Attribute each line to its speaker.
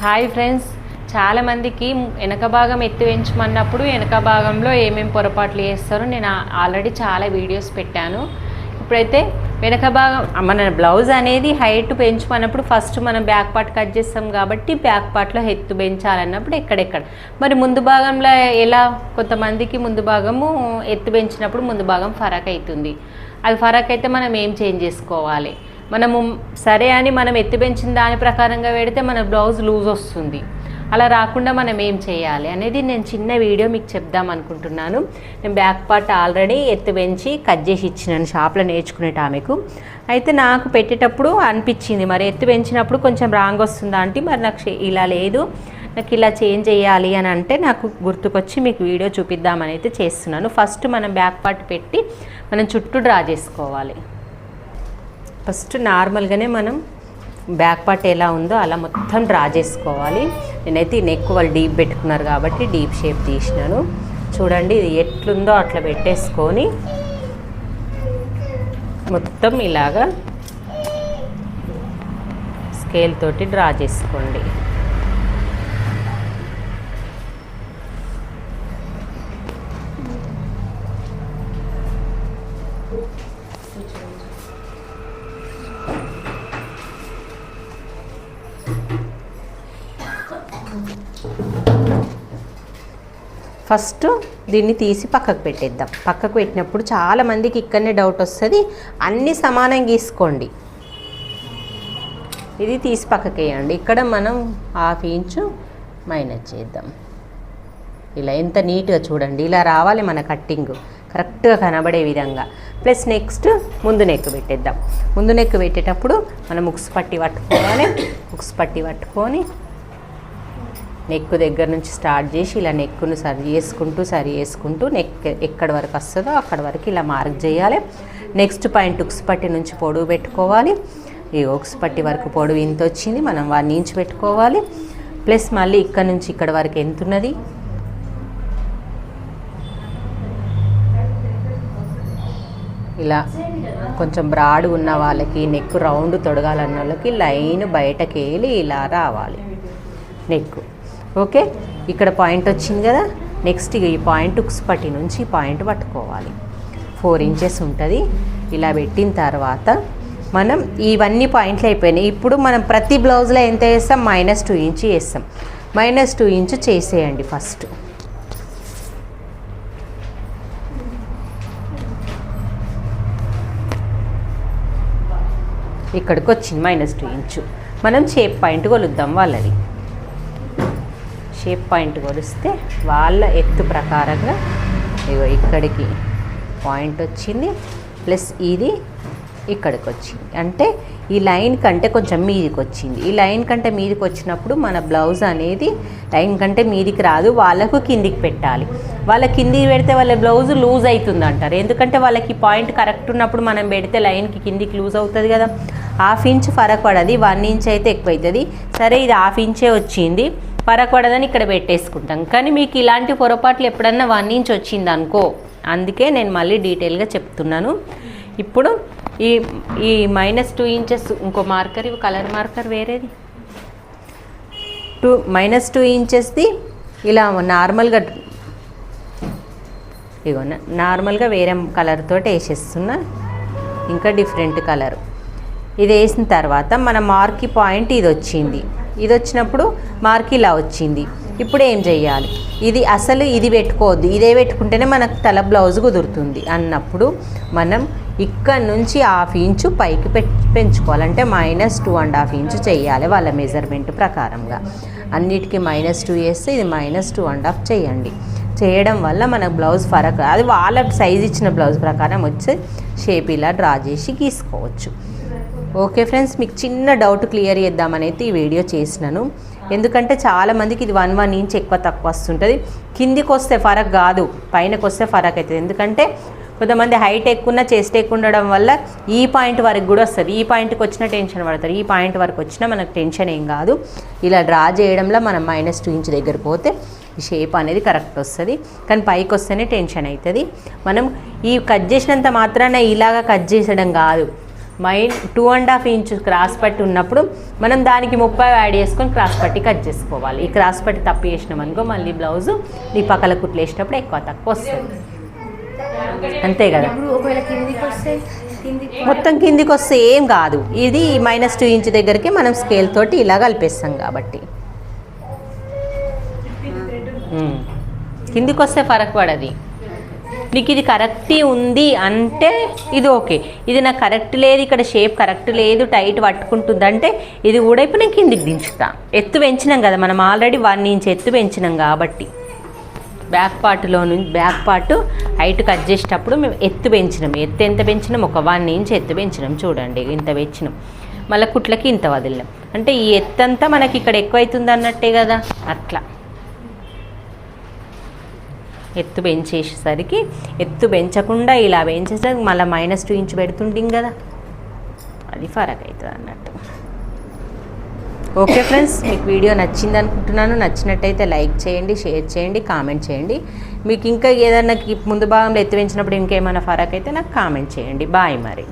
Speaker 1: Hi friends, చాలామందికి వెనక భాగం ఎత్తి వేయించమన్నప్పుడు వెనక భాగంలో ఏమేమి పొరపాట్లు చేస్తారో నేను ఆల్రెడీ చాలా వీడియోస్ పెట్టాను. ఇప్పుడైతే వెనక భాగం మన బ్లౌజ్ అనేది హైట్ పెంచమన్నప్పుడు ఫస్ట్ మనం బ్యాక్ పార్ట్ కట్ చేస్తాం కాబట్టి బ్యాక్ పార్ట్లో ఎత్తు పెంచాలన్నప్పుడు ఎక్కడెక్కడ మరి ముందు భాగంలో ఎలా కొంతమందికి ముందు భాగము ఎత్తు పెంచినప్పుడు ముందు భాగం ఫరక్ అవుతుంది. అది ఫరక్ అయితే మనం ఏం చేంజ్ చేసుకోవాలి? మనము సరే అని మనం ఎత్తి పెంచిన దాని ప్రకారంగా పెడితే మన బ్లౌజ్ లూజ్ వస్తుంది. అలా రాకుండా మనం ఏం చేయాలి అనేది నేను చిన్న వీడియో మీకు చెప్దాం అనుకుంటున్నాను. నేను బ్యాక్ పార్ట్ ఆల్రెడీ ఎత్తి పెంచి కట్ చేసి ఇచ్చినాను షాప్లో నేర్చుకునేట ఆమెకు. అయితే నాకు పెట్టేటప్పుడు అనిపించింది మరి ఎత్తి పెంచినప్పుడు కొంచెం రాంగ్ వస్తుందా అంటే మరి నాకు ఇలా లేదు, నాకు ఇలా చేంజ్ చేయాలి అని అంటే నాకు గుర్తుకొచ్చి మీకు వీడియో చూపిద్దామని అయితే చేస్తున్నాను. ఫస్ట్ మనం బ్యాక్ పార్ట్ పెట్టి మనం చుట్టూ డ్రా చేసుకోవాలి. ఫస్ట్ నార్మల్గానే మనం బ్యాక్ పార్ట్ ఎలా ఉందో అలా మొత్తం డ్రా చేసుకోవాలి. నేనైతే ఈ నెక్ వాళ్ళు డీప్ పెట్టుకున్నారు కాబట్టి డీప్ షేప్ తీసినాను. చూడండి ఇది ఎట్లుందో అట్లా పెట్టేసుకొని మొత్తం ఇలాగా స్కేల్ తోటి డ్రా చేసుకోండి. ఫస్ట్ దీన్ని తీసి పక్కకు పెట్టేద్దాం. పక్కకు పెట్టినప్పుడు చాలామందికి ఇక్కడనే డౌట్ వస్తుంది, అన్నీ సమానంగా గీసుకోండి. ఇది తీసి పక్కకు వేయండి. ఇక్కడ మనం 1/2 ఇంచు మైనస్ చేద్దాం. ఇలా ఎంత నీట్గా చూడండి, ఇలా రావాలి మన కట్టింగ్ కరెక్ట్గా కనబడే విధంగా. ప్లస్ నెక్స్ట్ ముందు నెక్ పెట్టేద్దాం. ముందు నెక్ పెట్టేటప్పుడు మనం ఉక్స్ పట్టి పట్టుకోవాలి. ఉక్స్ పట్టి పట్టుకొని నెక్ దగ్గర నుంచి స్టార్ట్ చేసి ఇలా నెక్ను సరి చేసుకుంటూ నెక్ ఎక్కడి వరకు వస్తుందో అక్కడి వరకు ఇలా మార్క్ చేయాలి. నెక్స్ట్ పాయింట్ ఉక్స్ పట్టి నుంచి పొడవు పెట్టుకోవాలి. ఈ ఉక్స్ పట్టి వరకు పొడవు ఇంత వచ్చింది, మనం 1 ఇంచ్ పెట్టుకోవాలి. ప్లస్ మళ్ళీ ఇక్కడ నుంచి ఇక్కడ వరకు ఎంత ఉన్నది ఇలా కొంచెం బ్రాడ్ ఉన్న వాళ్ళకి నెక్ రౌండ్ తొడగాలన్న వాళ్ళకి లైన్ బయటకి వెళ్ళి ఇలా రావాలి నెక్. ఓకే, ఇక్కడ పాయింట్ వచ్చింది కదా. నెక్స్ట్ ఈ పాయింట్ ఉక్స్ పట్టి నుంచి పాయింట్ పట్టుకోవాలి. 4 ఇంచెస్ ఉంటుంది. ఇలా పెట్టిన తర్వాత మనం ఇవన్నీ పాయింట్లు అయిపోయినాయి. ఇప్పుడు మనం ప్రతి బ్లౌజ్లో ఎంత వేస్తాం? -2 ఇంచ్ వేస్తాం. -2 ఇంచ్ చేసేయండి ఫస్ట్. ఇక్కడికి వచ్చింది -2 ఇంచు. మనం షేప్ పాయింట్ కొలుద్దాం వాళ్ళది. షేప్ పాయింట్ కొలిస్తే వాళ్ళ ఎత్తు ప్రకారంగా ఇగో ఇక్కడికి పాయింట్ వచ్చింది, ప్లస్ ఇది ఇక్కడికి వచ్చింది. అంటే ఈ లైన్ కంటే కొంచెం మీదికి వచ్చింది. ఈ లైన్ కంటే మీదికి వచ్చినప్పుడు మన బ్లౌజ్ అనేది లైన్ కంటే మీదికి రాదు, వాళ్ళకు కిందికి పెట్టాలి. వాళ్ళ కిందికి పెడితే వాళ్ళ బ్లౌజ్ లూజ్ అవుతుంది అంటారు. ఎందుకంటే వాళ్ళకి పాయింట్ కరెక్ట్ ఉన్నప్పుడు మనం పెడితే లైన్కి కిందికి లూజ్ అవుతుంది కదా. 1/2 ఇంచ్ ఫరక్ పడది, 1 ఇంచ్ అయితే ఎక్కువ అవుతుంది. సరే ఇది 1/2 ఇంచే వచ్చింది, ఫరక్ పడదని ఇక్కడ పెట్టేసుకుంటాం. కానీ మీకు ఇలాంటి పొరపాట్లు ఎప్పుడన్నా 1 ఇంచ్ వచ్చింది అనుకో, అందుకే నేను మళ్ళీ డీటెయిల్గా చెప్తున్నాను. ఇప్పుడు ఈ -2 ఇంచెస్ ఇంకో మార్కర్, ఇవి కలర్ మార్కర్ వేరేది -2 ఇంచెస్ది ఇలా నార్మల్గా ఇగో నార్మల్గా వేరే కలర్ తోటి వేసేస్తున్నా, ఇంకా డిఫరెంట్ కలర్. ఇది వేసిన తర్వాత మన మార్కి పాయింట్ ఇది వచ్చింది. ఇది వచ్చినప్పుడు మార్క్ ఇలా వచ్చింది. ఇప్పుడు ఏం చెయ్యాలి? ఇది అసలు ఇది పెట్టుకోవద్దు, ఇదే పెట్టుకుంటేనే మనకు తల బ్లౌజ్ కుదురుతుంది అన్నప్పుడు మనం ఇక్కడ నుంచి 1/2 ఇంచు పైకి పెంచుకోవాలంటే -2.5 ఇంచు చేయాలి వాళ్ళ మెజర్మెంట్ ప్రకారంగా. అన్నిటికీ -2 వేస్తే ఇది -2.5 చేయండి. చేయడం వల్ల మన బ్లౌజ్ ఫరక్, అది వాళ్ళ సైజ్ ఇచ్చిన బ్లౌజ్ ప్రకారం వచ్చి షేప్ ఇలా డ్రా చేసి గీసుకోవచ్చు. ఓకే ఫ్రెండ్స్, మీకు చిన్న డౌట్ క్లియర్ చేద్దామని అయితే ఈ వీడియో చేసినాను. ఎందుకంటే చాలామందికి ఇది 1 ఇంచ్ ఎక్కువ తక్కువ వస్తుంటుంది. కిందికి వస్తే ఫరక్ కాదు, పైనకి వస్తే ఫరక్ అవుతుంది. ఎందుకంటే కొంతమంది హైట్ ఎక్కువ చెస్ట్ ఎక్కువ ఉండడం వల్ల ఈ పాయింట్ వరకు కూడా వస్తుంది. ఈ పాయింట్కి వచ్చిన టెన్షన్ పడతారు, ఈ పాయింట్ వరకు వచ్చినా మనకు టెన్షన్ ఏం కాదు. ఇలా డ్రా చేయడంలో మనం -2 ఇంచ్ దగ్గర పోతే ఈ షేప్ అనేది కరెక్ట్ వస్తుంది. కానీ పైకి వస్తేనే టెన్షన్ అవుతుంది. మనం ఈ కట్ చేసినంత మాత్రాన ఇలాగా కట్ చేసడం కాదు, 2.5 ఇంచ్ క్రాస్ పట్టి ఉన్నప్పుడు మనం దానికి 30 యాడ్ చేసుకొని క్రాస్ పట్టి కట్ చేసుకోవాలి. ఈ క్రాస్ పట్టి తప్పు చేసినాం అనుకో మళ్ళీ బ్లౌజు ఈ పక్కల కుట్లు వేసేటప్పుడు ఎక్కువ తక్కువ వస్తుంది. అంతే కదా. మొత్తం కిందికి వస్తే ఏం కాదు. ఇది -2 ఇంచ్ దగ్గరికి మనం స్కేల్ తోటి ఇలా కలిపేస్తాం కాబట్టి కిందికి వస్తే ఫరక్ పడది. నీకు ఇది కరెక్ట్ ఉంది అంటే ఇది ఓకే, ఇది నాకు కరెక్ట్ లేదు, ఇక్కడ షేప్ కరెక్ట్ లేదు, టైట్ పట్టుకుంటుంది అంటే ఇది కూడా ఇప్పుడు నేను కిందికి దించుతా. ఎత్తు పెంచినాం కదా మనం, ఆల్రెడీ 1 ఇంచ్ ఎత్తు పెంచినాం కాబట్టి బ్యాక్ పార్ట్ హైట్ కట్ చేసేటప్పుడు మేము ఎత్తు పెంచినాం. ఎత్తు ఎంత పెంచినాం? ఒక 1 ఇంచ్ ఎత్తు పెంచినాం. చూడండి ఇంత పెంచినాం, మళ్ళీ కుట్లకి ఇంత వదిలినాం. అంటే ఈ ఎత్తు అంతా మనకి ఇక్కడ ఎక్కువ అవుతుంది అన్నట్టే కదా. అట్లా ఎత్తు పెంచేసేసరికి, ఎత్తు పెంచకుండా ఇలా పెంచేసరికి మళ్ళీ -2 ఇంచ్ పెడుతుంటాం కదా, అది ఫరక్ అవుతుంది అన్నట్టు. ఓకే ఫ్రెండ్స్, మీకు వీడియో నచ్చింది అనుకుంటున్నాను. నచ్చినట్టయితే లైక్ చేయండి, షేర్ చేయండి, కామెంట్ చేయండి. మీకు ఇంకా ఏదన్నా ముందు భాగంలో ఎత్తు పెంచినప్పుడు ఇంకేమైనా ఫరక్ అయితే నాకు కామెంట్ చేయండి. బాయ్ మరి.